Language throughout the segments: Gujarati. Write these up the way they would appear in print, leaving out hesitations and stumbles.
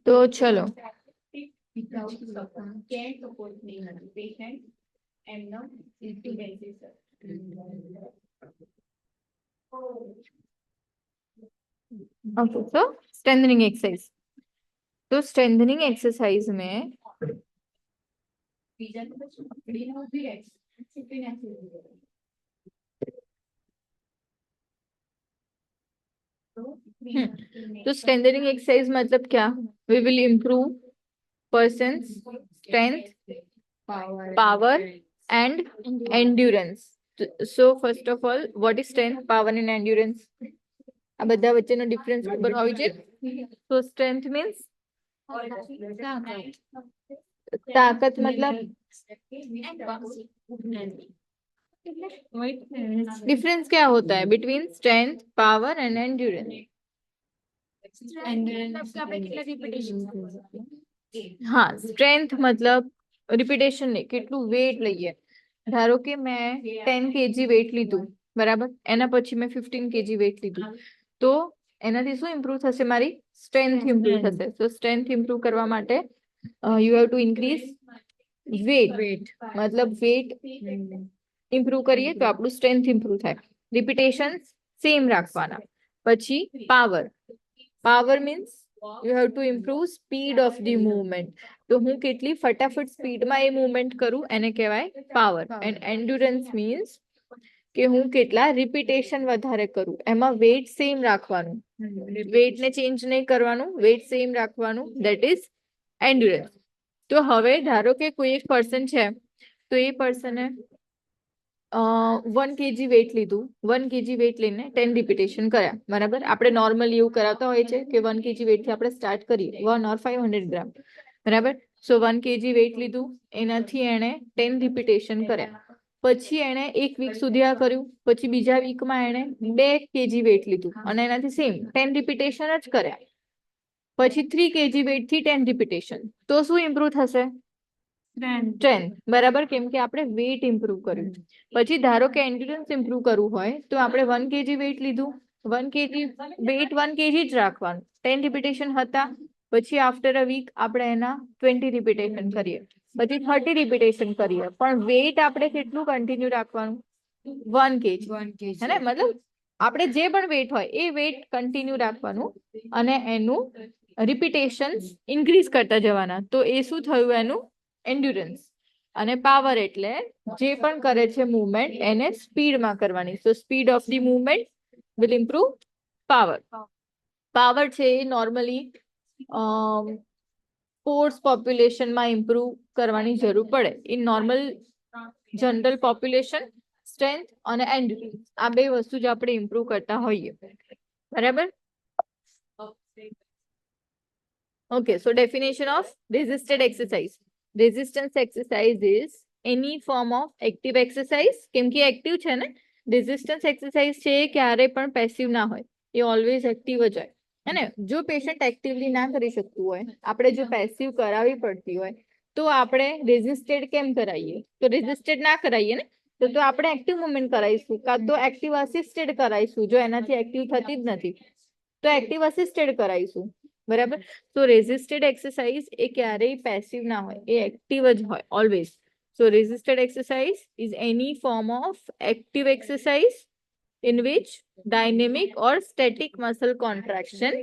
તો ચલો ओके, तो स्ट्रेंथनिंग एक्सरसाइज। तो स्ट्रेंथनिंग एक्सरसाइज में तो स्ट्रेंथनिंग एक्सरसाइज मतलब क्या? We will improve person strength, power and endurance. So first of all, what is strength, power and endurance? આ બધા વચ્ચેનો ડિફરન્સ ખબર હોવી જોઈએ। તો સ્ટ્રેન્થ મીન્સ તાકાત, मतलब डिफरेंस क्या होता है between strength, power and endurance? हाँ, स्ट्रेंथ मतलब रिपीटेशन नहीं, કેટલું વેટ લઈએ। ધારો કે मैं 10 kg વેટ લીધું, બરાબર, એના પછી मैं 15 kg વેટ લીધું, તો એનાથી શું ઇમ્પ્રુવ થશે? મારી સ્ટ્રેન્થ ઇમ્પ્રુવ થશે। તો સ્ટ્રેન્થ ઇમ્પ્રુવ કરવા માટે you have to increase weight, मतलब વેટ ઇમ્પ્રુવ કરીએ તો આપણું સ્ટ્રેન્થ ઇમ્પ્રુવ થાય। રિપીટેશન સેમ રાખવાના। પછી power, power means you have to improve speed of the movement. તો હું કેટલી ફટાફટ સ્પીડમાં એ મૂવમેન્ટ કરું એને કહેવાય પાવર। એન્ડ એન્ડ્યુરન્સ મીન્સ કે હું કેટલા રિપીટેશન વધારે કરું, એમાં વેટ સેમ રાખવાનું, વેટને ચેન્જ નહીં કરવાનું, વેટ સેમ રાખવાનું, ધેટ ઇઝ એન્ડ્યુરન્સ। તો હવે ધારો કે કોઈ એક પર્સન છે, તો એ પર્સને 1 kg વેટ લીધું, 1 kg વેટ લઈને 10 રિપીટેશન કર્યા, બરાબર। આપણે નોર્મલી એવું કરાવતા હોય છે કે 1 kg વેટથી આપણે સ્ટાર્ટ કરીએ, 1 or 500 ગ્રામ, બરાબર। સો 1 kg વેટ લીધું, એનાથી એણે 10 રિપીટેશન કર્યા। પછી એણે એક વીક સુધી આ કર્યું, પછી બીજા વીકમાં એણે 2 kg વેટ લીધું અને એનાથી સેમ 10 રિપીટેશન જ કર્યા। પછી 3 kg વેટથી 10 રિપીટેશન, તો શું ઇમ્પ્રુવ થશે? સ્ટ્રેન્થ, બરાબર, કેમ કે આપણે વેટ ઇમ્પ્રુવ કર્યું। પછી ધારો કે એન્ડ્યુરન્સ ઇમ્પ્રુવ કરવું હોય તો આપણે 1 kg વેટ લીધું, 1 kg વેટ 1 kg જ રાખવાનું, 10 રિપીટેશન હતા, પછી આફ્ટર અ વીક આપણે એના 20 રિપીટેશન કરીએ, પછી 30 રિપીટેશન કરીએ, પણ વેટ આપણે કેટલું કન્ટિન્યુ રાખવાનું? 1 kg, है ना? मतलब આપણે જે પણ વેટ હોય એ વેટ કન્ટિન્યુ રાખવાનું અને એનું રિપીટેશન્સ ઇન્ક્રીઝ કરતા જવાના। તો એ શું થયું? એનું એન્ડ્યુરન્સ। અને પાવર એટલે જે પણ કરે છે મૂવમેન્ટ એને સ્પીડમાં કરવાની। So speed of the movement will improve power. Power છે એ નોર્મલી ફોર્સ પોપ્યુલેશનમાં ઇમ્પ્રુવ કરવાની જરૂર પડે। In normal general population strength અને એન્ડ્યુરન્સ આ બે વસ્તુ જ આપણે ઇમ્પ્રુવ કરતા હોઈએ, બરાબર। Okay, so definition of resisted exercise. Resistance exercise is any form of active exercise, કેમ કે એક્ટિવ છે ને। રેઝિસ્ટન્સ એક્સરસાઇઝ છે એ ક્યારે પણ પેસિવ ના હોય, એ ઓલવેઝ એક્ટિવ જ હોય, है ना? जो पेशेंट एक्टिवली ना કરી શકતું હોય, આપણે જો પેસિવ કરાવવી પડતી હોય, તો આપણે રેઝિસ્ટેડ કેમ કરાવીએ? તો રેઝિસ્ટેડ ના કરાવીએ ને, તો આપણે એક્ટિવ મૂવમેન્ટ કરાવીશું, કાં તો એક્ટિવ અસિસ્ટેડ કરાવીશું। જો એનાથી એક્ટિવ થતી જ નથી તો એક્ટિવ અસિસ્ટેડ કરાવીશું, બરાબર। તો રેઝિસ્ટેડ એક્સરસાઇઝ એ ક્યારેય પેસિવ ના હોય, એ એક્ટિવ જ હોય always. So resisted exercise is any form of active exercise in which dynamic or static muscle contraction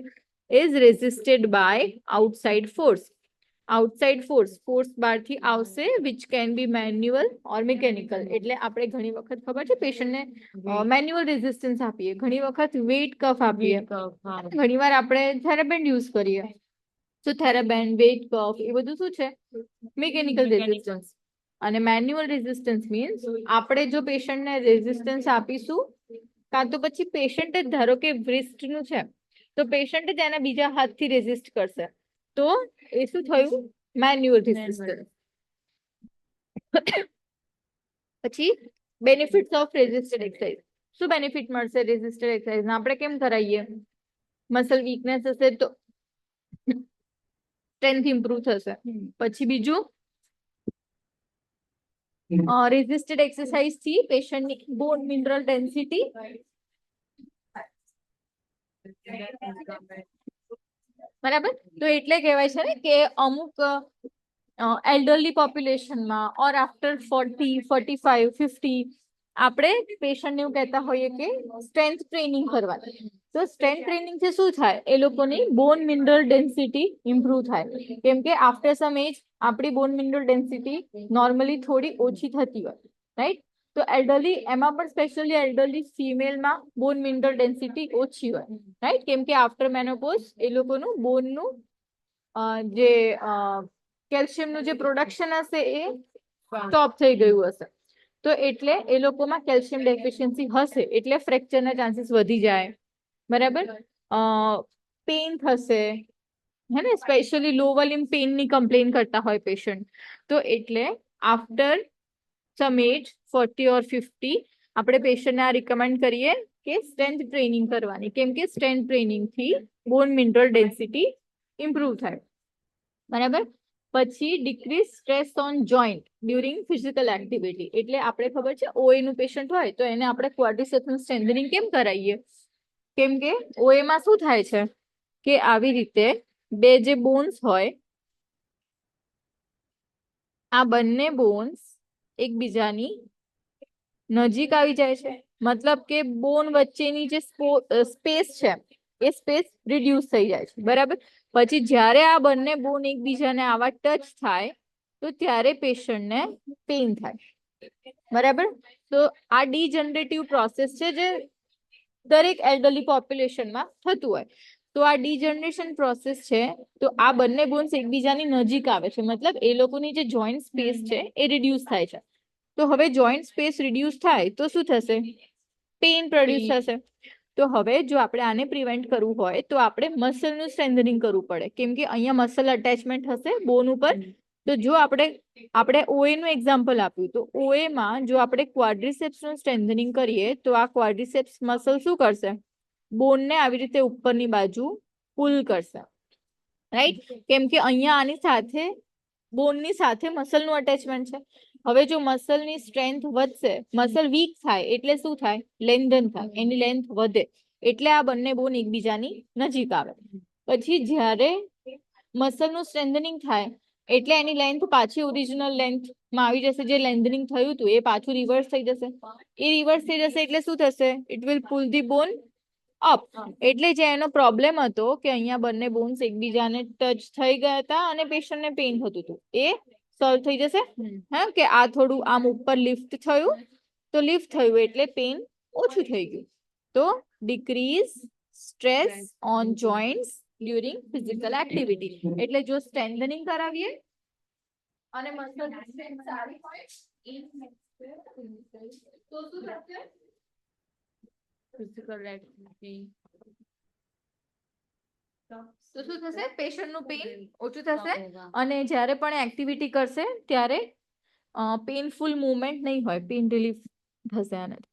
is resisted by outside force। outside force બહારથી આવશે, which can be manual or mechanical। એટલે આપણે ઘણી વખત ખબર છે પેશન્ટને મેન્યુઅલ રેઝિસ્ટન્સ આપીએ, ઘણી વખત વેટ કફ આપીએ, ઘણીવાર આપણે થેરાબેન્ડ યુઝ કરીએ। તો થેરાબેન્ડ, વેટ કફ એ બધું શું છે? Mechanical resistance. અને મેન્યુઅલ રેઝિસ્ટન્સ મીન્સ આપણે જો પેશન્ટને રેઝિસ્ટન્સ આપીશું, કાં તો પછી પેશન્ટ જ ધારો કે વ્રિસ્ટનું છે તો પેશન્ટ જ એના બીજા હાથથી રેઝિસ્ટ કરશે, તો એ શું થયું? Manual resistance. પછી બેનિફિટ્સ ઓફ રેઝિસ્ટેડ એક્સરસાઇઝ। શું બેનિફિટ મળશે રેઝિસ્ટેડ એક્સરસાઇઝ? આપણે કેમ કરાવીએ? મસલ વીકનેસ હશે તો સ્ટ્રેન્થ ઇમ્પ્રુવ થશે। પછી બીજું, રેઝિસ્ટેડ એક્સરસાઇઝ થી પેશન્ટની બોન મિનરલ ડેન્સિટી બરાબર. તો એટલે કહેવાય છે ને કે અમુક એલ્ડરલી પોપ્યુલેશનમાં ઓર આફ્ટર 40, 45, 50 આપણે પેશન્ટ એવું કહેતા હોઈએ કે સ્ટ્રેન્થ ટ્રેનિંગ કરવાની. તો સ્ટ્રેન્થ ટ્રેનિંગ થી શું થાય, એ લોકોની બોન મિનરલ ડેન્સિટી ઇમ્પ્રુવ થાય. કેમ કે આફ્ટર સમ એજ આપણી બોન મિનરલ ડેન્સિટી નોર્મલી થોડી ઓછી થતી હોય, રાઈટ. તો એલ્ડરલી, એમાં પણ સ્પેશિયલી એલ્ડરલી ફિમેલમાં બોન મિનરલ ડેન્સિટી ઓછી હોય, રાઈટ. કેમ કે આફ્ટર મેનોપોઝ એ લોકોનું બોનનું જે કેલ્શિયમનું જે પ્રોડક્શન હશે એ સ્ટોપ થઈ ગયું હશે. તો એટલે એ લોકોમાં કેલ્શિયમ ડેફિશિયન્સી હશે, એટલે ફ્રેક્ચરના ચાન્સીસ વધી જાય. બરાબર. પેઇન થશે, હે ને, સ્પેશિયલી લોવર લિમ્બ પેઇનની કમ્પ્લેન કરતા હોય પેશન્ટ. તો એટલે આફ્ટર સમ એજ 40 ઓર 50 આપણે પેશન્ટને આ રિકમેન્ડ કરીએ કે સ્ટ્રેન્થ ટ્રેનિંગ કરવાની. કેમ કે સ્ટ્રેન્થ ટ્રેનિંગ થી બોન મિનરલ ડેન્સિટી ઇમ્પ્રુવ થાય. બરાબર. પછી decrease stress on joint during physical activity. એટલે આપણે ખબર છે ઓએ નું પેશન્ટ હોય તો એને આપણે ક્વાડ્રિસેપ્સનું સ્ટ્રેન્થનિંગ કેમ કરાવીએ? કેમ કે ઓએ માં શું થાય છે કે આવી રીતે બે જે બોન્સ હોય, આ બંને બોન્સ એકબીજાની નજીક આવી જાય છે. મતલબ કે બોન વચ્ચેની જે સ્પેસ છે એ સ્પેસ રિડ્યુસ થઈ જાય છે. બરાબર. પછી જ્યારે આ બંને બોન એકબીજાને આવા ટચ થાય તો ત્યારે પેશન્ટને પેઇન થાય. બરાબર. તો આ ડીજનરેટિવ પ્રોસેસ છે જે દરેક એલ્ડરલી પોપ્યુલેશનમાં થતું હોય. તો આ ડીજનરેશન પ્રોસેસ છે. તો આ બંને બોન્સ એકબીજાની નજીક આવે છે, મતલબ એ લોકોની જે જોઈન્ટ સ્પેસ છે એ રિડ્યુસ થાય છે. તો હવે જોઈન્ટ સ્પેસ રિડ્યુસ થાય તો શું થશે? પેઇન પ્રોડ્યુસ થશે. તો હવે જો આપણે આને પ્રિવેન્ટ કરવું હોય તો આપણે મસલનું સ્ટ્રેન્થનિંગ કરવું પડે. કેમ કે અહીંયા મસલ અટેચમેન્ટ હશે બોન ઉપર. તો જો આપણે ઓએ નું એક્ઝામ્પલ આપ્યું, તો ઓએ માં જો આપણે ક્વાડ્રિસેપ્સનું સ્ટ્રેન્થનિંગ કરીએ તો આ ક્વાડ્રિસેપ્સ મસલ શું કરશે? બોનને આવી રીતે ઉપરની બાજુ પુલ કરશે, રાઈટ. કેમ કે અહીંયા આની સાથે બોનની સાથે મસલનું અટેચમેન્ટ છે. હવે જો મસલની સ્ટ્રેન્થ વધશે, મસલ વીક થાય એટલે શું થાય? લેન્થન થાય, એની લેન્થ વધે. એટલે આ બંને બોન એકબીજાની નજીક આવે. પછી જ્યારે મસલનું સ્ટ્રેન્થનિંગ થાય એટલે એની લેન્થ પાછી ઓરિજિનલ લેન્થમાં આવી જશે. જે લેન્થનિંગ થયું હતું એ પાછું રિવર્સ થઈ જશે. એ રિવર્સ થઈ જશે એટલે શું થશે? It will pull the bone up. એટલે જે એનો પ્રોબ્લેમ હતો કે અહીંયા બંને બોન્સ એકબીજાને ટચ થઈ ગયા હતા અને પેશન્ટને પેઇન થતું હતું, એ સોલ્વ થઈ જશે. હા, કે આ થોડું આમ ઉપર લિફ્ટ થયું, તો લિફ્ટ થયું એટલે પેઇન ઓછું થઈ ગયું. તો decrease stress on joints during physical activity. એટલે જો સ્ટ્રેન્થનિંગ કરાવીએ અને મસલ સ્ટ્રેન્થ સારી હોય તો શું થશે? ફિઝિકલ એક્ટિવિટી તો શું થશે? પેશન્ટનું પેઇન ઓછું થશે અને જ્યારે પણ એક્ટિવિટી કરશે ત્યારે પેઇનફુલ મૂવમેન્ટ નહીં હોય, પેઇન રિલીફ થશે આનાથી.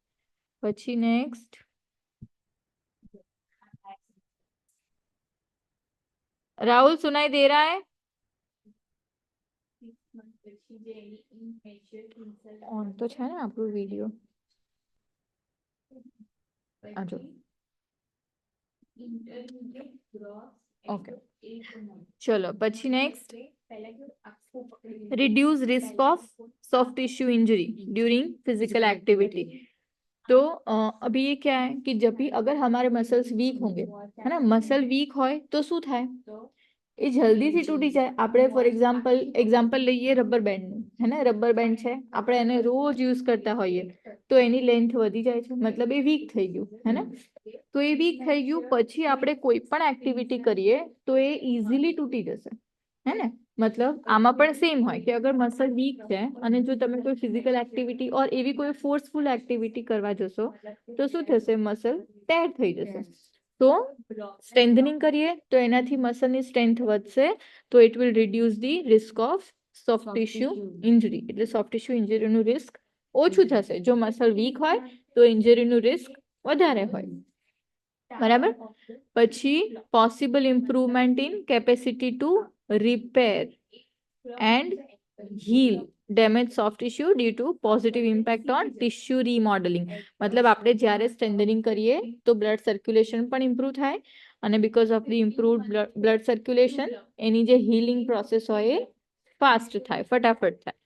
પછી નેક્સ્ટ राहुल सुनाई दे रहा है? ऑन तो है ना આપણું વિડિયો? આજો ઓકે. ચલો પછી next, reduce risk of soft tissue injury during physical activity. तो अभी ये क्या है कि जब भी अगर हमारे मसल्स वीक होंगे, है ना, मसल वीक होय तो શું થાય? એ જલ્દીથી તૂટી જાય. આપણે ફોર એક્ઝામ્પલ લઈએ રબર બેન્ડનું, હે ને, રબર બેન્ડ છે, આપણે એને રોજ યુઝ કરતા હોઈએ તો એની લેન્થ વધી જાય છે, મતલબ એ વીક થઈ ગયું, હે ને. તો એ વીક થઈ ગયું પછી આપણે કોઈ પણ એક્ટિવિટી કરીએ તો એ ઇઝીલી તૂટી જશે, હે ને. મતલબ આમાં પણ સેમ હોય કે અગર મસલ વીક છે અને જો તમે કોઈ ફિઝિકલ એક્ટિવિટી ઓર એવી કોઈ ફોર્સફુલ એક્ટિવિટી કરવા જશો તો શું થશે? મસલ ટેર થઈ જશે. તો સ્ટ્રેન્થનિંગ કરીએ તો એનાથી મસલની સ્ટ્રેન્થ વધશે, તો it will reduce the risk of soft tissue injury. એટલે સોફ્ટ ટિશ્યુ ઇન્જરીનું રિસ્ક ઓછું થશે. જો મસલ વીક હોય તો ઇન્જરીનું રિસ્ક વધારે હોય. બરાબર. પછી possible improvement in capacity to repair and heal damage soft tissue due to positive impact on tissue remodelling. મતલબ આપણે જ્યારે સ્ટ્રેન્થનિંગ કરીએ તો બ્લડ સર્ક્યુલેશન પણ ઇમ્પ્રૂવ થાય અને because of the improved blood circulation એની જે હીલિંગ પ્રોસેસ હોય એ ફાસ્ટ થાય, ફટાફટ થાય.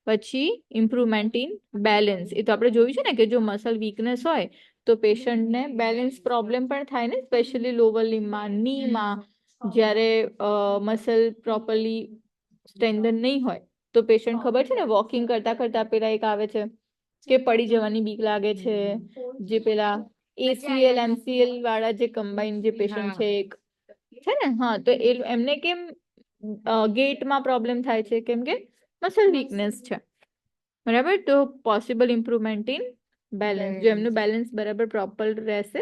પછી ઇમ્પ્રુવમેન્ટ ઇન બેલેન્સ. એ તો આપણે જોયું છે ને કે જો મસલ વીકનેસ હોય તો પેશન્ટને બેલેન્સ પ્રોબ્લેમ પણ થાય ને, સ્પેશિયલી લોવર લિમ્બમાં, નીમાં. જ્યારે મસલ પ્રોપરલી સ્ટ્રેન્થન નહીં હોય તો પેશન્ટ ખબર છે ને વોકિંગ કરતા કરતા પેલા એક આવે છે કે પડી જવાની બીક લાગે છે, જે પેલા ACL MCL વાળા જે કમ્બાઈન જે પેશન્ટ છે એક છે ને, હા, તો એમને કેમ ગેટમાં પ્રોબ્લેમ થાય છે? કેમ કે મસલ વીકનેસ છે, બરાબર. તો પોસિબલ ઇમ્પ્રુવમેન્ટ ઇન બેલેન્સ. જો એમનું બેલેન્સ બરાબર પ્રોપર રહેશે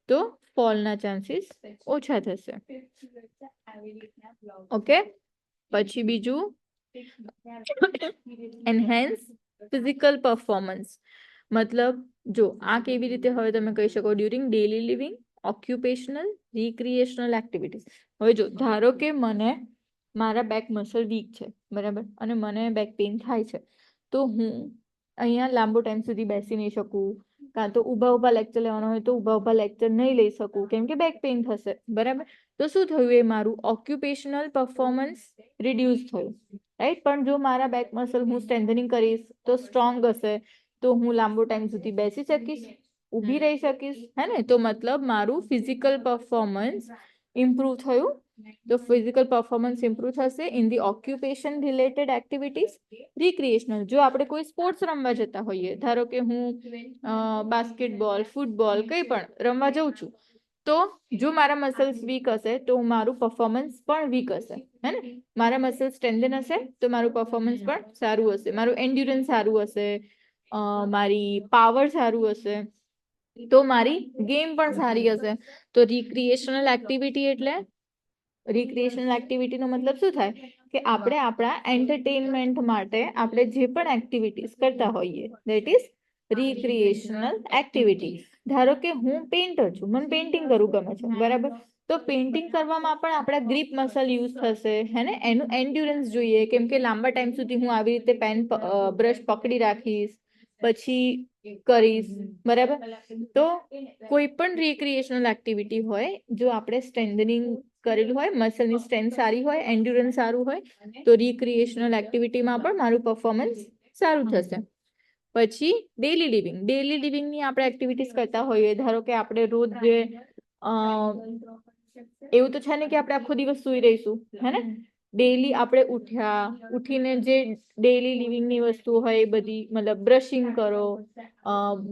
તો ફોલના ચાન્સીસ ઓછા થશે. ઓકે. પછી બીજું એનહેન્સ ફિઝિકલ પરફોર્મન્સ. મતલબ જો આ કેવી રીતે હવે તમે કહી શકો during daily living, occupational, recreational activities. હવે જો ધારો કે મને મારા બેક મસલ વીક છે, બરાબર, અને મને બેક પેઇન થાય છે, તો હું અહીંયા લાંબો ટાઈમ સુધી બેસી નહીં શકું, કાં તો ઊભા લેક્ચર લેવાનો હોય તો ઊભા લેક્ચર નહીં લઈ શકું કેમ કે બેક પેઇન થશે, બરાબર. તો શું થયું? એ મારું ઓક્યુપેશનલ પરફોર્મન્સ રિડ્યુસ થયું, રાઈટ. પણ જો મારા બેક મસલ હું સ્ટ્રેન્થનિંગ કરીશ તો સ્ટ્રોંગ હશે, તો હું લાંબો ટાઈમ સુધી બેસી શકીશ, ઊભી રહી શકીશ, હે ને. તો મતલબ મારું ફિઝિકલ પરફોર્મન્સ ઇમ્પ્રૂવ થયું. તો ફિઝિકલ પરફોર્મન્સ ઇમ્પ્રૂવ થશે in the occupation related activities. Recreational, જો આપણે કોઈ સ્પોર્ટ્સ રમવા જતા હોઈએ, ધારો કે હું બાસ્કેટબોલ, ફૂટબોલ કંઈ પણ રમવા જઉં છું, તો જો મારા મસલ્સ વીક હશે તો મારું પરફોર્મન્સ પણ વીક હશે, હે ને. મારા મસલ્સ સ્ટ્રેન્થન હશે તો મારું પરફોર્મન્સ પણ સારું હશે, મારું એન્ડ્યુરન્સ સારું હશે, મારી પાવર સારું હશે, તો મારી ગેમ પણ સારી હશે. તો રિક્રિએશનલ એક્ટિવિટી એટલે રિક્રિએશનલ એક્ટિવિટીનો મતલબ શું થાય કે આપણે આપણા એન્ટરટેનમેન્ટ માટે આપણે જે પણ એક્ટિવિટીઝ કરતા હોઈએ, દેટ ઇઝ રિક્રિએશનલ એક્ટિવિટી. ધારો કે હું પેઇન્ટર છું, મને પેઇન્ટિંગ કરવું ગમે છે, બરાબર. તો પેઇન્ટિંગ કરવામાં પણ આપણા ગ્રીપ મસલ યુઝ થશે, હે ને. એનું એન્ડ્યુરન્સ જોઈએ કેમ કે લાંબા ટાઈમ સુધી હું આવી રીતે પેન બ્રશ પકડી રાખીશ, પછી કરીશ, બરાબર. તો કોઈ પણ રિક્રિએશનલ એક્ટિવિટી હોય, જો આપણે સ્ટ્રેન્થનિંગ કરેલું હોય, મસલની સ્ટ્રેન્થ સારી હોય, એન્ડ્યુરન્સ સારું હોય, તો રિક્રિએશનલ એક્ટિવિટીમાં પણ મારું પરફોર્મન્સ સારું થશે. પછી ડેલી લિવિંગ. ડેલી લિવિંગની આપણે એક્ટિવિટીઝ કરતા હોઈએ, ધારો કે આપણે રોજ જે એવું તો છે ને કે આપણે આખો દિવસ સૂઈ રહીશું, હે ને. ડેલી આપણે ઉઠીને જે ડેલી લિવિંગની વસ્તુ હોય એ બધી, મતલબ બ્રશિંગ કરો,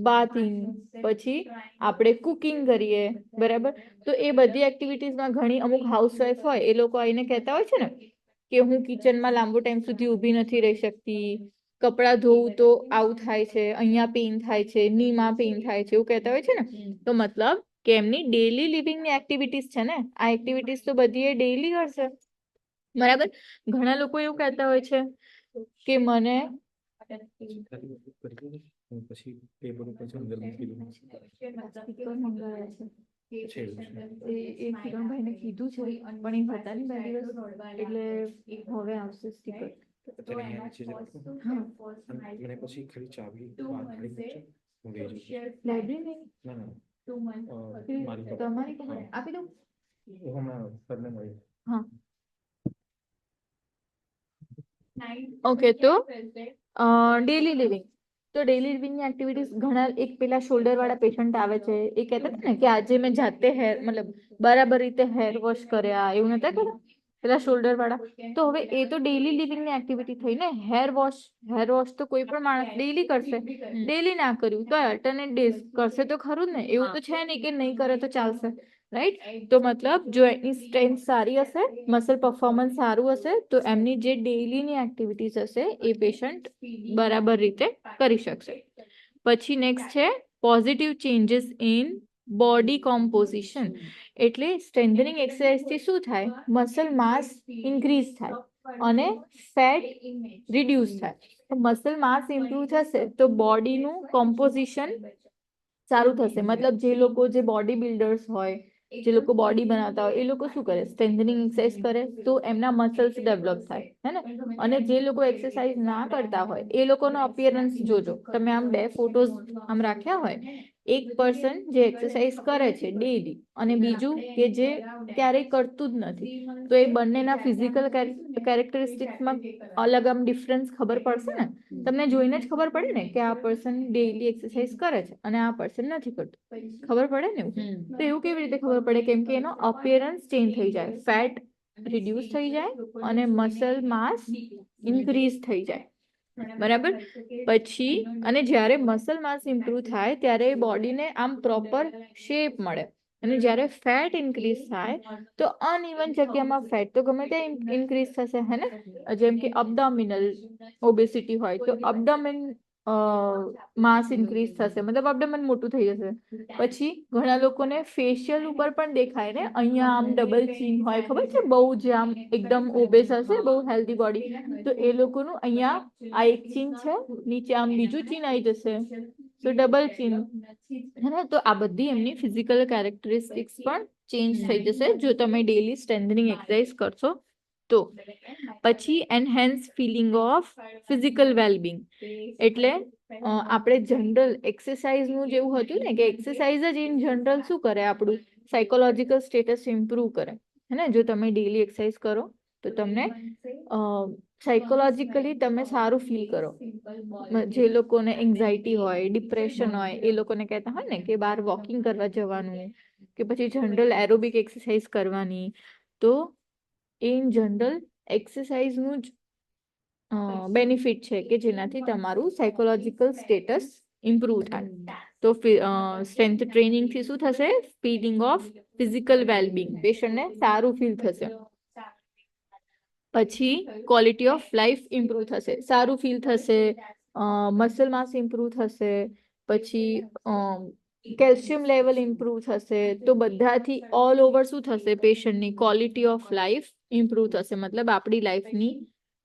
બાથિંગ, પછી આપણે કુકિંગ કરીએ, બરાબર. તો એ બધી એક્ટિવિટીઝમાં ઘણી અમુક હાઉસવાઈફ હોય એ લોકો આવીને કહેતા હોય છે ને કે હું કિચનમાં લાંબો ટાઈમ સુધી ઊભી નથી રહી શકતી, કપડાં ધોવું તો આવું થાય છે, અહીંયા પેઇન થાય છે, નીમાં પેઇન થાય છે, એવું કહેતા હોય છે ને. તો મતલબ કે એમની ડેલી લિવિંગની એક્ટિવિટીઝ છે ને, આ એક્ટિવિટીઝ તો બધી એ ડેલી કરશે, બરાબર. ઘણા લોકો એવું કહેતા હોય છે કે મને પછી પેપર ઉપર અંદર મૂકી એ કિરણભાઈને કીધું છે પણ એ હતા ને બે દિવસ, એટલે હવે આવશે સ્ટીકર. મને પછી ખાલી ચાવી લાઇબ્રેરી તમારી આપી દઉં. હા, ઓકે. તો ડેલી લિવિંગ. તો ડેલી લિવિંગની એક્ટિવિટીઝ ઘણા, એક પેલા શોલ્ડર વાળા પેશન્ટ આવે છે, એ કહેતા હતા ને કે આજે મેં જાતે હેર, મતલબ બરાબર રીતે હેર વોશ કર્યા, એવું નતા કર્યા પેલા શોલ્ડર વાળા. તો હવે એ તો ડેલી લિવિંગની એક્ટિવિટી થઈ ને. હેર વોશ તો કોઈ પણ માણસ ડેલી કરશે, ડેલી ના કર્યું તો અલ્ટરનેટ ડેઝ કરશે તો ખરું જ ને. એવું તો છે નહીં કે નહીં કરે તો ચાલશે, રાઈટ. તો મતલબ જો એની સ્ટ્રેન્થ સારી હશે, મસલ પરફોર્મન્સ સારું હશે, તો એમની જે ડેલીની એક્ટિવિટીઝ હશે એ પેશન્ટ બરાબર રીતે કરી શકશે. પછી નેક્સ્ટ છે positive changes in body composition. એટલે સ્ટ્રેન્થનિંગ એક્સરસાઇઝથી શું થાય? મસલ માસ ઇન્ક્રીઝ થાય અને ફેટ રિડ્યુસ થાય. મસલ માસ ઇમ્પ્રૂવ થશે તો બોડીનું કોમ્પોઝિશન સારું થશે. મતલબ જે લોકો જે બોડી બિલ્ડર્સ હોય જે લોકો બોડી બનાવતા હોય એ લોકો શું કરે, સ્ટ્રેન્થનિંગ એક્સરસાઇઝ કરે તો એમના મસલ્સ ડેવલપ થાય, હે ને. અને જે લોકો એક્સરસાઇઝ ના કરતા હોય એ લોકોનો અપિયરન્સ જોજો તમે, આમ બે ફોટોઝ આમ રાખ્યા હોય, એક પર્સન જે એક્સરસાઇઝ કરે છે ડેલી અને બીજું કે જે ક્યારેય કરતું જ નથી, તો એ બંનેના ફિઝિકલ કેરેક્ટરિસ્ટિક્સમાં અલગ આમ ડિફરન્સ ખબર પડશે ને. તમને જોઈને જ ખબર પડે ને કે આ પર્સન ડેઈલી એક્સરસાઇઝ કરે છે અને આ પર્સન નથી કરતું, ખબર પડે ને. તો એવું કેવી રીતે ખબર પડે? કેમ કે એનો અપિયરન્સ ચેન્જ થઈ જાય, ફેટ રિડ્યુસ થઈ જાય અને મસલ માસ ઇન્ક્રીઝ થઈ જાય, બરાબર. પછી અને જ્યારે મસલ માસ ઇમ્પ્રુવ થાય ત્યારે બોડીને આમ પ્રોપર શેપ મળે, અને જ્યારે ફેટ ઇન્ક્રીઝ થાય તો અનઇવન જગ્યામાં ફેટ તો ગમે ત્યાં ઇન્ક્રીઝ થશે, હે ને. જેમ કે અબડોમિનલ ઓબેસિટી હોય તો અબડોમિન માસ ઇન્ક્રીઝ થશે, મતલબ અબડોમિન મોટું થઈ જશે. પછી ઘણા લોકોને ફેશિયલ ઉપર પણ દેખાય ને, અહીંયા આમ ડબલ ચીન હોય, ખબર છે, બહુ જ આમ એકદમ ઓબેસ હશે, બહુ હેલ્ધી બોડી, તો એ લોકોનું અહીંયા આ એક ચીન છે, નીચે આમ બીજું ચીન આવી જશે, તો ડબલ ચીન, હે ને. તો આ બધી એમની ફિઝિકલ કેરેક્ટરિસ્ટિક્સ પણ ચેન્જ થઈ જશે જો તમે ડેલી સ્ટ્રેન્થનિંગ એક્સરસાઇઝ કરશો તો. પછી enhance feeling of physical wellbeing, એટલે આપણે જનરલ એક્સરસાઇઝનું જેવું હતું ને કે એક્સરસાઇઝ જ ઇન જનરલ શું કરે, આપણું સાયકોલોજીકલ સ્ટેટસ ઇમ્પ્રૂવ કરે, હે ને. જો તમે ડેલી એક્સરસાઇઝ કરો તો તમને સાયકોલોજીકલી તમે સારું ફીલ કરો. જે લોકોને એન્ઝાયટી હોય, ડિપ્રેશન હોય, એ લોકોને કહેતા હોય ને કે બહાર વોકિંગ કરવા જવાનું કે પછી જનરલ એરોબિક એક્સરસાઇઝ કરવાની, તો ઇન જનરલ એક્સરસાઇઝનું જ બેનિફિટ છે કે જેનાથી તમારું સાયકોલોજીકલ સ્ટેટસ ઇમ્પ્રૂવ થાય. તો સ્ટ્રેન્થ ટ્રેનિંગ થી શું થશે? ફીલિંગ ઓફ ફિઝિકલ વેલબિંગ, પેશન્ટને સારું ફીલ થશે. પછી ક્વોલિટી ઓફ લાઈફ ઇમ્પ્રૂવ થશે, સારું ફીલ થશે, મસલ માસ ઇમ્પ્રૂવ થશે, પછી કેલ્શિયમ લેવલ ઇમ્પ્રૂવ થશે. તો બધાથી ઓલ ઓવર શું થશે? પેશન્ટની ક્વોલિટી ઓફ લાઈફ ઇમ્પ્રૂવ થશે, મતલબ આપણી લાઈફની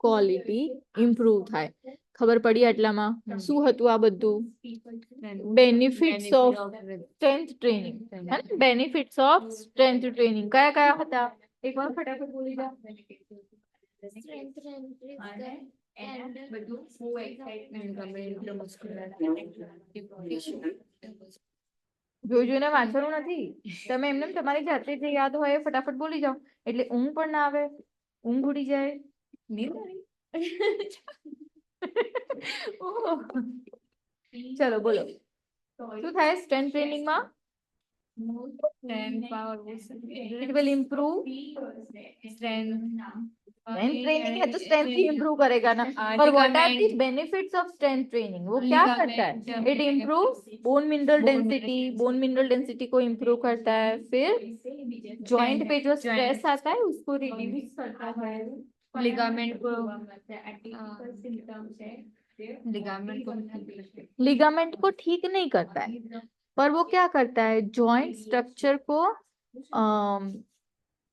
ક્વોલિટી ઇમ્પ્રૂવ થાય. ખબર પડી આટલામાં? શું હતું આ બધું? Benefits of strength training, benefits of strength training કયા કયા હતા? એકવાર ફટાફટ બોલી જા. જોઈને વાંચવાનું નથી, તમે એમને તમારી જાતે જે યાદ હોય એ ફટાફટ બોલી જાઓ, એટલે ઊંઘ પણ ના આવે, ઊંઘ ઉડી જાય. ચલો બોલો, શું થાય strength ટ્રેનિંગમાં? It will improve strength. Strength training है तो strength ही improve करेगा ना. पर what are the benefits of strength training? वो क्या करता है? It improves bone mineral density. Bone mineral density को improve करता है. फिर joint पे जो stress आता है उसको reduce करता है. लिगामेंट को लिगामेंट को ठीक नहीं करता है, पर वो क्या करता है? जॉइंट स्ट्रक्चर को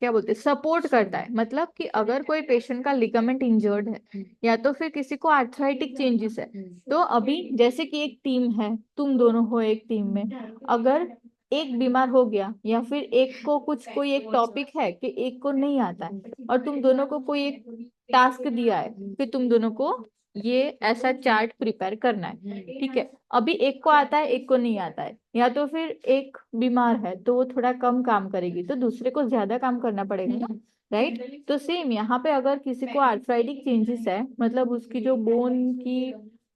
क्या बोलते हैं, सपोर्ट करता है. मतलब कि अगर कोई पेशेंट का लिगामेंट इंजर्ड है या तो फिर किसी को आर्थराइटिक चेंजेस है, तो अभी जैसे कि एक टीम है, तुम दोनों हो एक टीम में, अगर एक बीमार हो गया या फिर एक को कुछ कोई एक टॉपिक है कि एक को नहीं आता है और तुम दोनों को कोई एक टास्क दिया है, फिर तुम दोनों को ये ऐसा चार्ट प्रिपेयर करना है, ठीक है. अभी एक को आता है, एक को नहीं आता है, या तो फिर एक बीमार है तो वो थोड़ा कम काम करेगी तो दूसरे को ज्यादा काम करना पड़ेगा ना, राइट. तो सेम यहाँ पे अगर किसी को आर्थराइटिक चेंजेस है, मतलब उसकी जो बोन की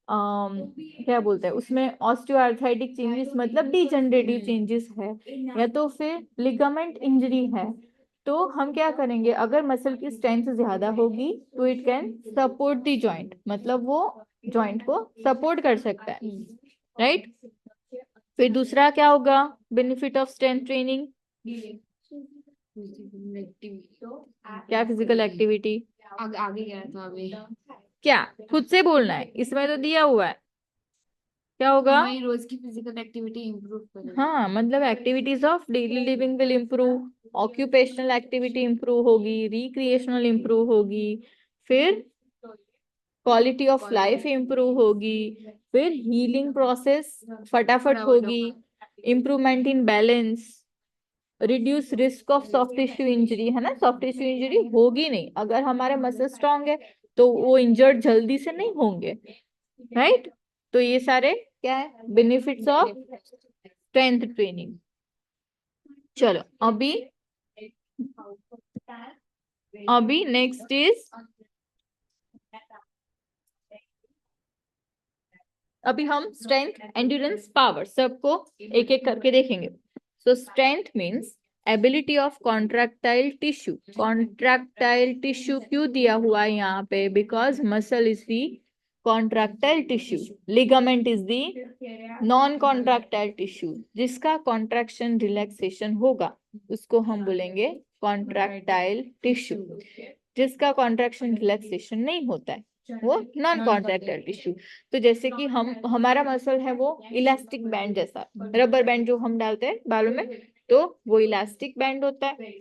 क्या बोलते हैं उसमें ऑस्टियोआर्थराइटिक चेंजेस मतलब डिजनरेटिव चेंजेस है, या तो फिर लिगामेंट इंजरी है, तो हम क्या करेंगे? अगर मसल की स्ट्रेंथ ज्यादा होगी तो it can support the joint, मतलब वो जॉइंट को सपोर्ट कर सकता है, राइट. फिर दूसरा क्या होगा बेनिफिट ऑफ स्ट्रेंथ ट्रेनिंग? क्या फिजिकल एक्टिविटी? आगे गया था अभी, क्या खुद से बोलना है, इसमें तो दिया हुआ है. क्या होगा? हमारी रोज की फिजिकल एक्टिविटी इंप्रूव करेगा. हाँ, मतलब activities of daily living will improve, occupational activity improve होगी, रिक्रिएशनल इम्प्रूव होगी, फिर क्वालिटी ऑफ लाइफ इम्प्रूव होगी, फिर हीलिंग प्रोसेस फटाफट होगी, improvement in balance, reduce risk of soft tissue injury, है ना, सॉफ्ट टिश्यू इंजरी होगी नहीं अगर हमारे मसल स्ट्रांग है, तो वो इंजर्ड जल्दी से नहीं होंगे, राइट। तो ये सारे क्या है बेनिफिट्स ऑफ स्ट्रेंथ ट्रेनिंग। चलो अभी नेक्स्ट इज, अभी हम स्ट्रेंथ, एंड्योरेंस, पावर सबको एक एक करके देखेंगे। सो strength means ability of contractile tissue. Contractile tissue क्यों दिया हुआ है यहाँ पे, because muscle is the contractile tissue, ligament is the non contractile tissue. जिसका कॉन्ट्रैक्शन रिलैक्सेशन होगा उसको हम बोलेंगे कॉन्ट्रैक्टाइल टिश्यू, जिसका कॉन्ट्रैक्शन रिलैक्सेशन नहीं होता है वो नॉन कॉन्ट्रैक्टाइल टिश्यू। तो जैसे कि हमारा मसल है वो इलास्टिक बैंड जैसा, रबर बैंड जो हम डालते हैं बालों में, तो वो इलास्टिक बैंड होता है,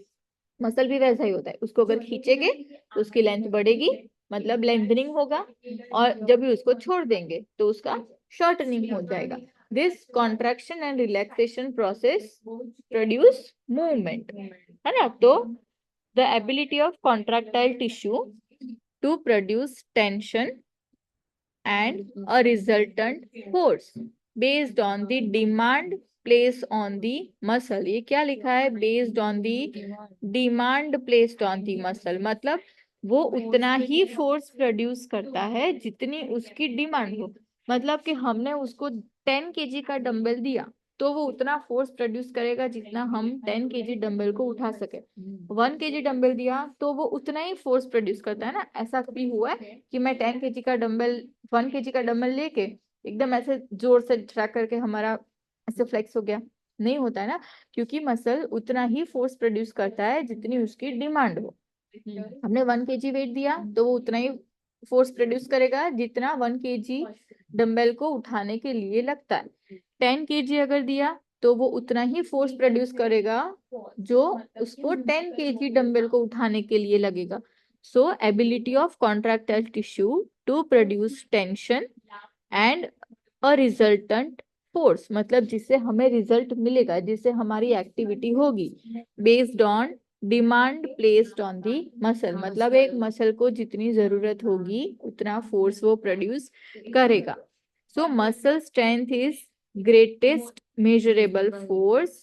मसल भी वैसा ही होता है। उसको अगर खींचेंगे तो उसकी लेंथ बढ़ेगी, मतलब लेंथनिंग होगा, और जब भी उसको छोड़ देंगे तो उसका शॉर्टनिंग हो जाएगा। This contraction and relaxation process produce movement, है ना। तो the ability of contractile tissue to produce tension and a resultant force based on the demand placed on the muscle। ये क्या लिखा है, based on the demand placed on the muscle, मतलब वो उतना ही फोर्स प्रोड्यूस करता है जितनी उसकी डिमांड हो। मतलब कि हमने उसको 10 kg का डंबल दिया तो वो उतना फोर्स प्रोड्यूस करेगा जितना हम 10 kg डंबल को उठा सके। 1 kg डंबल दिया तो वो उतना ही फोर्स प्रोड्यूस करता है ना। ऐसा कभी हुआ है कि मैं 10 kg का डंबल 1 kg का डंबल लेके एकदम ऐसे जोर से ट्रैक करके हमारा ऐसे फ्लेक्स हो गया, नहीं होता है ना, क्योंकि मसल उतना ही फोर्स प्रोड्यूस करता है जितनी उसकी डिमांड हो। हमने 1 kg वेट दिया तो वो उतना ही फोर्स प्रोड्यूस करेगा जितना 1 kg डंबल को उठाने के लिए लगता है। 10 kg अगर दिया तो वो उतना ही फोर्स प्रोड्यूस करेगा जो उसको 10 kg डंबल को उठाने के लिए लगेगा। So ability of contractile tissue to produce tension and a resultant force, मतलब जिससे हमें रिजल्ट मिलेगा, जिससे हमारी एक्टिविटी होगी, based on demand placed on the muscle, मतलब एक मसल को जितनी जरूरत होगी उतना फोर्स वो प्रोड्यूस करेगा। So muscle strength is greatest measurable force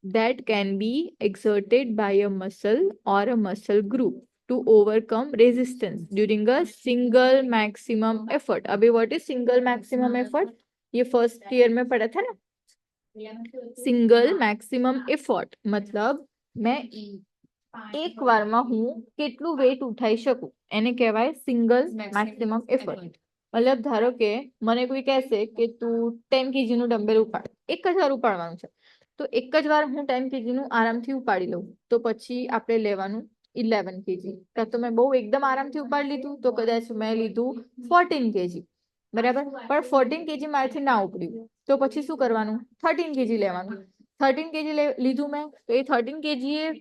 that can be exerted by a muscle or a muscle group to overcome resistance during a single maximum effort। अभी what is single maximum effort, ये फर्स्ट ईयर में पढ़ा था ना। सिंगल मैक्सिमम एफर्ट मतलब मैं एक વાર માં હું કેટલું વેટ ઉઠાઈ શકું એને કહેવાય સિંગલ મેક્સિમમ એફર્ટ। मतलब ધારો કે મને કોઈ કહેશે કે તું 10 kg નું ડમ્બેલ ઉપાડ, એક જ વાર ઉપાડવાનું છે, તો એક જ વાર હું 10 kg નું આરામથી ઉપાડી લઉં તો પછી આપણે લેવાનું 11 kg। કાં તો મેં બહુ એકદમ આરામથી ઉપાડી લીધું તો કદાચ મેં લીધું 14 kg, બરાબર। પણ 14 kg મારાથી ના ઉપડ્યું તો પછી શું કરવાનું, 13 kg લેવાનું। 13 kg લીધું મેં તો એ 13 kg એ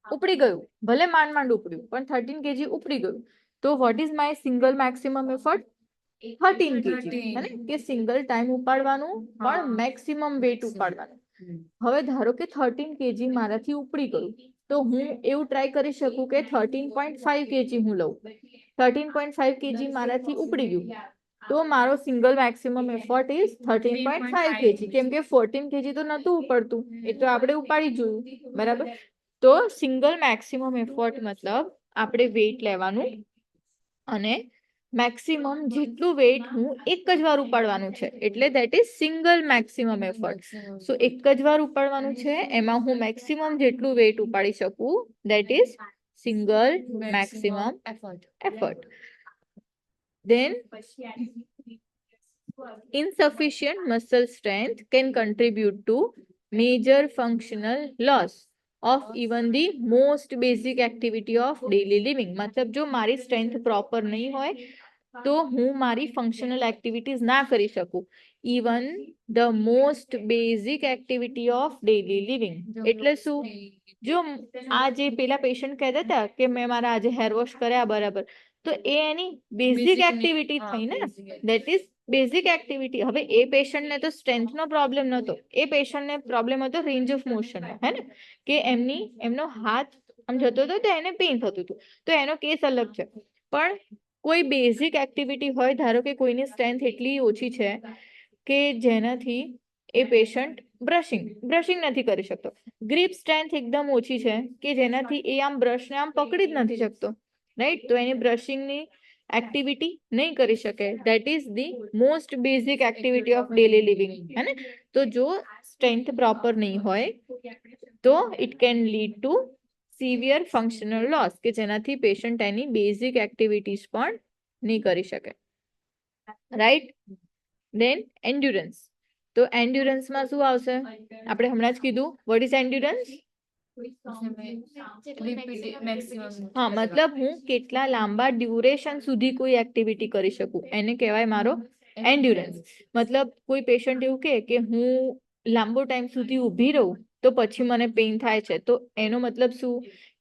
ઉપડી ગયું, ભલે માંડ માંડ ઉપડ્યું પણ 13 kg ઉપડી ગયું। તો what is my single maximum effort, 13 kg, है ને, કે સિંગલ ટાઈમ ઉપાડવાનું પણ મેક્સિમમ વેટ ઉપાડવાનું। હવે ધારો કે 13 kg મારાથી ઉપડી ગયું તો હું એવું ટ્રાય કરી શકું કે 13.5 kg હું લઉં। 13.5 kg મારાથી ઉપડી ગયું તો મારો single maximum effort is 13.5 kg, કેમ કે 14 kg તો નતું ઉપડતું, એ તો આપણે ઉપાડી જોયું, બરાબર। તો સિંગલ મેક્સિમમ એફર્ટ મતલબ આપણે વેટ લેવાનું અને મેક્સિમમ જેટલું વેટ હું એક જ વાર ઉપાડવાનું છે, એટલે that is single maximum effort. So એક જ વાર ઉપાડવાનું છે, એમાં હું મેક્સિમમ જેટલું વેટ ઉપાડી શકું, that is single maximum effort. Then insufficient muscle strength can contribute to major functional loss of even the most basic activity of daily living। मतलब जो मारी स्ट्रेंथ प्रॉपर नहीं होय तो હું મારી ફંક્શનલ એક્ટિવિટીઝ ના કરી શકું, even the most basic activity of daily living. એટલે શું, જો આ જે પેલા પેશન્ટ કહેતા હતા કે મેં મારા આજે હેર વોશ કર્યા બરાબર, તો એ એની બેઝિક એક્ટિવિટી થઈ ને, દેટ ઇઝ બેઝિક એક્ટિવિટી. હવે એ પેશન્ટને તો સ્ટ્રેન્થનો પ્રોબ્લેમ નહોતો, એ પેશન્ટને પ્રોબ્લેમ હતો રેન્જ ઓફ મોશન, હે ને, કે એમનો હાથ આમ જતો હતો તો એને પેઇન થતું હતું, તો એનો કેસ અલગ છે. પણ કોઈ બેઝિક એક્ટિવિટી હોય, ધારો કે કોઈની સ્ટ્રેન્થ એટલી ઓછી છે કે જેનાથી એ પેશન્ટ બ્રશિંગ નથી કરી શકતો, ગ્રીપ સ્ટ્રેન્થ એકદમ ઓછી છે કે જેનાથી એ આમ બ્રશને આમ પકડી જ નથી શકતો, રાઈટ, તો એની બ્રશિંગની એક્ટિવિટી નહીં કરી શકે. That is the most basic activity of daily living, હે ને. તો જો સ્ટ્રેન્થ પ્રોપર નહીં હોય તો it can lead to severe functional loss, કે જેનાથી પેશન્ટ એની બેઝિક એક્ટિવિટીઝ પણ નહીં કરી શકે, રાઈટ. દેન એન્ડ્યુરન્સ. તો એન્ડ્યુરન્સમાં શું આવશે? આપણે હમણાં જ કીધું, વોટ ઇઝ એન્ડ્યુરન્સ? હા, મતલબ હું કેટલા લાંબા ડ્યુરેશન સુધી કોઈ એક્ટિવિટી કરી શકું, એને કહેવાય મારો એન્ડ્યુરન્સ. મતલબ કોઈ પેશન્ટ એવું કે હું લાંબો ટાઈમ સુધી ઊભી રહું તો પછી મને પેઇન થાય છે, તો એનો મતલબ શું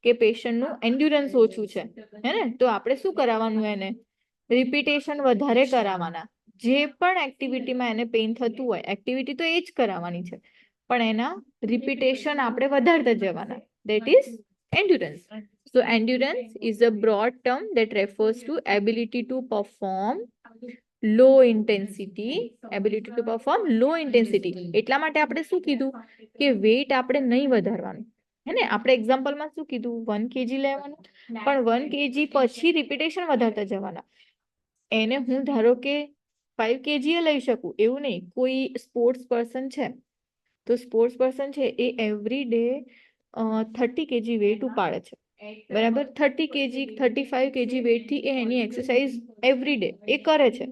કે પેશન્ટનું એન્ડ્યુરન્સ ઓછું છે, હે ને. તો આપણે શું કરાવવાનું, એને રિપીટેશન વધારે કરાવવાના. જે પણ એક્ટિવિટીમાં એને પેઇન થતું હોય, એક્ટિવિટી તો એ જ કરાવવાની છે, પણ એના રિપીટેશન આપણે વધારતા જવાના. That is endurance. So endurance is a broad term that refers to ability to perform low intensity, એટલા માટે આપણે શું કીધું કે વેઇટ આપણે નહીં વધારવાનું, હે ને. આપણે એક્ઝામ્પલમાં શું કીધું, 1 kg લેવાનું, પણ 1 kg પછી રિપીટેશન વધારતા જવાના. એને હું ધારો કે 5 kg લઈ શકું એવું નહીં. કોઈ સ્પોર્ટ્સ પર્સન છે, તો સ્પોર્ટ્સ પર્સન છે એ એવરી ડે 30 kg વેઇટ ઉપાડે છે, બરાબર. 30 kg 35 kg વેઇટ થી એ એની એક્સરસાઇઝ એવરી ડે એ કરે છે,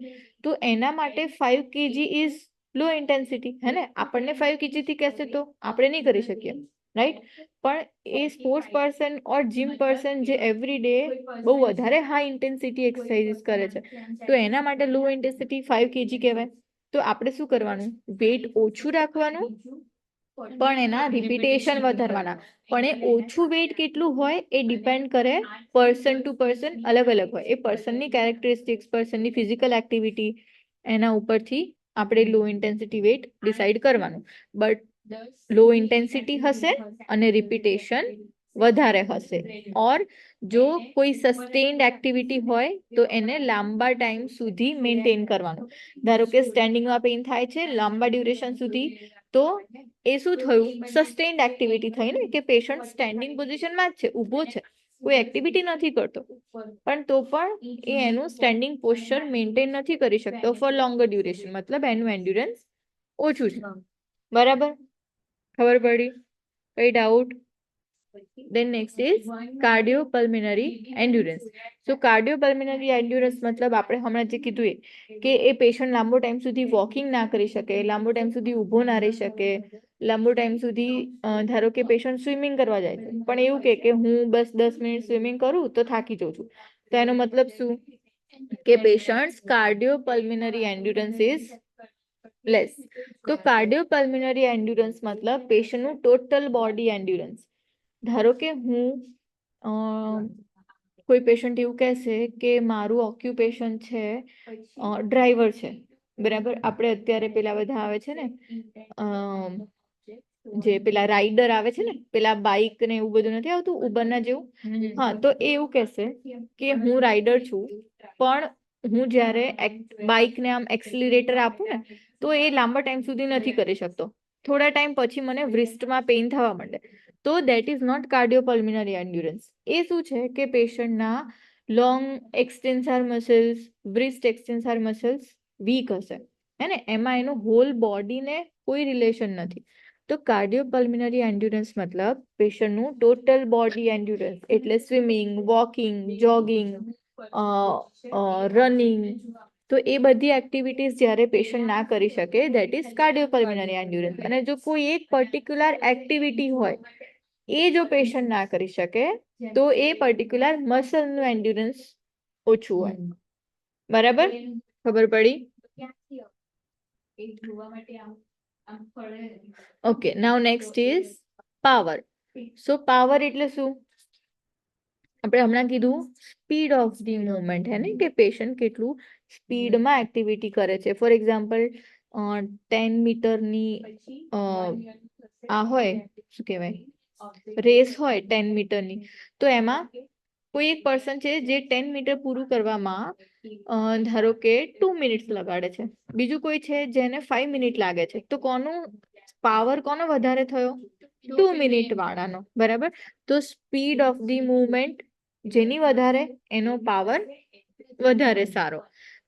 તો એના માટે 5 kg ઇઝ લો ઇન્ટેન્સિટી, હે ને. આપણને 5 kg થી કહેશે તો આપણે નહીં કરી શકીએ, રાઈટ. પણ એ sports person or gym person જે એવરી ડે બહુ વધારે હાઈ ઇન્ટેન્સિટી એક્સરસાઇઝ કરે છે, તો એના માટે લો ઇન્ટેન્સિટી 5 kg કહેવાય. તો આપણે શું કરવાનું, વેઇટ ઓછું રાખવાનું, પણ એના રિપીટેશન વધારવાના. પણ એ ઓછું વેઇટ કેટલું હોય એ ડિપેન્ડ કરે, પર્સન ટુ પર્સન અલગ અલગ હોય. એ પર્સનની કેરેક્ટરિસ્ટિક્સ, પર્સનની ફિઝિકલ એક્ટિવિટી, એના ઉપરથી આપણે લો ઇન્ટેન્સિટી વેઇટ ડિસાઈડ કરવાનું. બટ લો ઇન્ટેન્સિટી હશે અને રિપીટેશન વધારે હશે. ઓર જો કોઈ સસ્ટેન્ડ એક્ટિવિટી હોય તો એને લાંબા ટાઈમ સુધી મેન્ટેન કરવાનું. ધારો કે સ્ટેન્ડિંગમાં પેઇન થાય છે લાંબા ડ્યુરેશન સુધી, તો એ શું થયું, સસ્ટેન્ડ એક્ટિવિટી થઈ ને, કે પેશન્ટ સ્ટેન્ડિંગ પોઝિશનમાં જ છે, ઊભો છે, કોઈ એક્ટિવિટી નથી કરતો, પણ તો પણ એ એનું સ્ટેન્ડિંગ પોસ્ચર મેન્ટેન નથી કરી શકતો ફોર લોંગર ડ્યુરેશન, મતલબ એનું એન્ડ્યુરન્સ ઓછું છે. બરાબર, ખબર પડી? કઈ doubt? Then next is cardiopulmonary endurance. So cardiopulmonary endurance મતલબ આપણે હમણાં જે કીધું એ કે એ પેશન્ટ લાંબો ટાઈમ સુધી વોકિંગ ના કરી શકે, લાંબો ટાઈમ સુધી ઊભો ના રહી શકે, લાંબો ટાઈમ સુધી ધારો કે પેશન્ટ સ્વિમિંગ કરવા જાય છે, પણ એવું કે હું બસ 10 મિનિટ સ્વિમિંગ કરું તો થાકી જાઉં છું, તો એનો મતલબ શું કે પેશન્ટ્સ કાર્ડિયોપલ્મિનરી એન્ડ્યુરન્સ ઇઝ લેસ. તો કાર્ડિયોપલ્મિનરી એન્ડ્યુરન્સ મતલબ પેશન્ટનું ટોટલ બોડી એન્ડ્યુરન્સ. ધારો કે હું કોઈ પેશન્ટ એવું કહેશે કે મારું ઓક્યુપેશન છે ડ્રાઈવર છે, બરાબર. આપણે અત્યારે પેલા બધા આવે છે ને, જે પેલા રાઈડર આવે છે ને, પેલા બાઇક ને એવું બધું નથી આવતું ઉબરના જેવું. હા, તો એ એવું કહેશે કે હું રાઈડર છું, પણ હું જ્યારે બાઇકને આમ એક્સિલરેટર આપું ને, તો એ લાંબા ટાઈમ સુધી નથી કરી શકતો. થોડા ટાઈમ પછી મને વ્રિસ્ટમાં પેઇન થવા માંડે, તો દેટ ઇઝ નોટ કાર્ડિયોપલ્મિનરી એન્ડ્યુરન્સ. એ શું છે કે પેશન્ટના લોંગ એક્સટેન્સાર મસલ્સ, વ્રિસ્ટ એક્સટેન્સાર મસલ્સ વીક હશે, હે ને. એમાં એનું હોલ બોડીને કોઈ રિલેશન નથી. તો કાર્ડિયોપલ્મિનરી એન્ડ્યુરન્સ મતલબ પેશન્ટનું ટોટલ બોડી એન્ડ્યુરન્સ, એટલે સ્વિમિંગ, વોકિંગ, જોગિંગ, રનિંગ, તો એ બધી એક્ટિવિટીઝ જ્યારે પેશન્ટ ના કરી શકે, ધેટ ઇઝ કાર્ડિયોપલ્મિનરી એન્ડ્યુરન્સ. અને જો કોઈ એક પર્ટિક્યુલર એક્ટિવિટી હોય એ જો પેશન્ટ ના કરી શકે, તો એ પર્ટિક્યુલર મસલનું એન્ડ્યુરન્સ ઓછું હોય. બરાબર, ખબર પડી? Okay, now next is power. So power એટલે શું? આપણે હમણાં કીધું સ્પીડ ઓફ ધી મુવમેન્ટ હે ને કે પેશન્ટ કેટલું સ્પીડમાં એક્ટિવિટી કરે છે. ફોર એક્ઝામ્પલ 10 મીટરની આ હોય શું કહેવાય રેસ હોય 10 મીટરની, તો એમાં કોઈ એક પર્સન છે જે 10 મીટર પૂરું કરવામાં ધારો કે 2 મિનિટ્સ લગાડે છે, બીજું કોઈ છે જેને 5 મિનિટ લાગે છે, તો કોનું પાવર કોનો વધારે થયો? 2 મિનિટ વાળાનો. બરાબર. તો સ્પીડ ઓફ ધી મુવમેન્ટ જેની વધારે એનો પાવર વધારે સારો.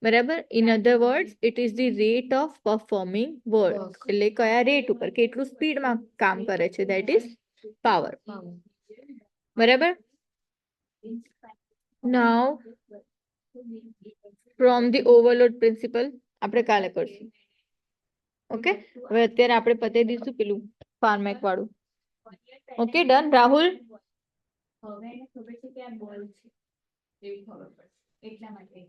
બરાબર. In other words it is the rate of performing work. એટલે કયા રેટ ઉપર કેટલું સ્પીડમાં કામ કરે છે, ધેટ ઇઝ પાવર. બરાબર. નાઉ ફ્રોમ ધી ઓવરલોડ પ્રિન્સિપલ આપણે કાલે કરશું. ઓકે, હવે અત્યારે આપણે પતાવી દઈશું પેલું ફાર્મેક વાળું. Okay, done. રાહુલ, હવે એને ખબર છે કે આ બોલ છે એવી ખબર પડશે એટલા માટે